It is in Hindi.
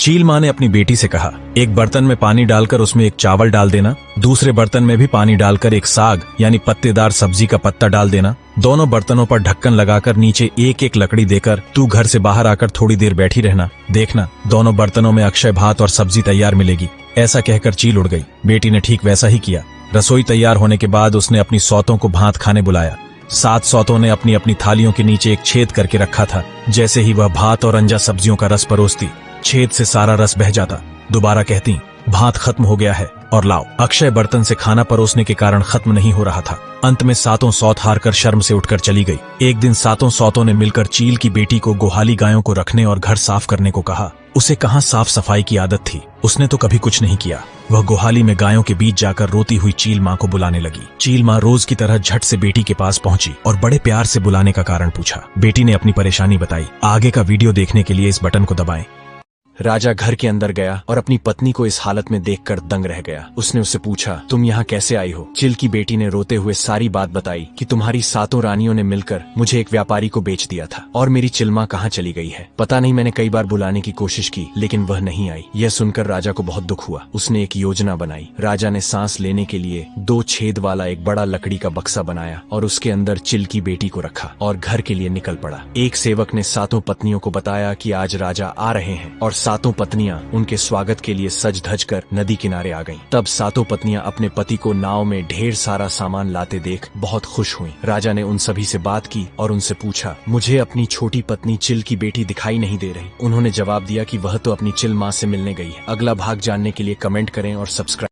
चील माँ ने अपनी बेटी से कहा, एक बर्तन में पानी डालकर उसमें एक चावल डाल देना, दूसरे बर्तन में भी पानी डालकर एक साग यानी पत्तेदार सब्जी का पत्ता डाल देना। दोनों बर्तनों पर ढक्कन लगाकर नीचे एक एक लकड़ी देकर तू घर से बाहर आकर थोड़ी देर बैठी रहना, देखना दोनों बर्तनों में अक्षय भात और सब्जी तैयार मिलेगी। ऐसा कहकर चील उड़ गई। बेटी ने ठीक वैसा ही किया। रसोई तैयार होने के बाद उसने अपनी सौतों को भात खाने बुलाया। 7 सौतों ने अपनी अपनी थालियों के नीचे एक छेद करके रखा था। जैसे ही वह भात और अंजा सब्जियों का रस परोसती, छेद से सारा रस बह जाता। दोबारा कहती, भात खत्म हो गया है और लाओ। अक्षय बर्तन से खाना परोसने के कारण खत्म नहीं हो रहा था। अंत में 7 सौत हारकर शर्म से उठकर चली गई। एक दिन 7 सौतों ने मिलकर चील की बेटी को गोहाली गायों को रखने और घर साफ करने को कहा। उसे कहाँ साफ सफाई की आदत थी, उसने तो कभी कुछ नहीं किया। वह गोहाली में गायों के बीच जाकर रोती हुई चील माँ को बुलाने लगी। चील माँ रोज की तरह झट से बेटी के पास पहुंची और बड़े प्यार से बुलाने का कारण पूछा। बेटी ने अपनी परेशानी बताई। आगे का वीडियो देखने के लिए इस बटन को दबाएं। राजा घर के अंदर गया और अपनी पत्नी को इस हालत में देखकर दंग रह गया। उसने उससे पूछा, तुम यहाँ कैसे आई हो? चील की बेटी ने रोते हुए सारी बात बताई कि तुम्हारी 7 रानियों ने मिलकर मुझे एक व्यापारी को बेच दिया था और मेरी चिलमा कहाँ चली गई है पता नहीं। मैंने कई बार बुलाने की कोशिश की लेकिन वह नहीं आई। यह सुनकर राजा को बहुत दुख हुआ। उसने एक योजना बनाई। राजा ने सांस लेने के लिए 2 छेद वाला एक बड़ा लकड़ी का बक्सा बनाया और उसके अंदर चिल की बेटी को रखा और घर के लिए निकल पड़ा। एक सेवक ने 7 पत्नियों को बताया कि आज राजा आ रहे हैं और 7 पत्नियां उनके स्वागत के लिए सज धज कर नदी किनारे आ गईं। तब 7 पत्नियां अपने पति को नाव में ढेर सारा सामान लाते देख बहुत खुश हुईं। राजा ने उन सभी से बात की और उनसे पूछा, मुझे अपनी छोटी पत्नी चिल की बेटी दिखाई नहीं दे रही। उन्होंने जवाब दिया कि वह तो अपनी चिल माँ से मिलने गई है। अगला भाग जानने के लिए कमेंट करें और सब्सक्राइब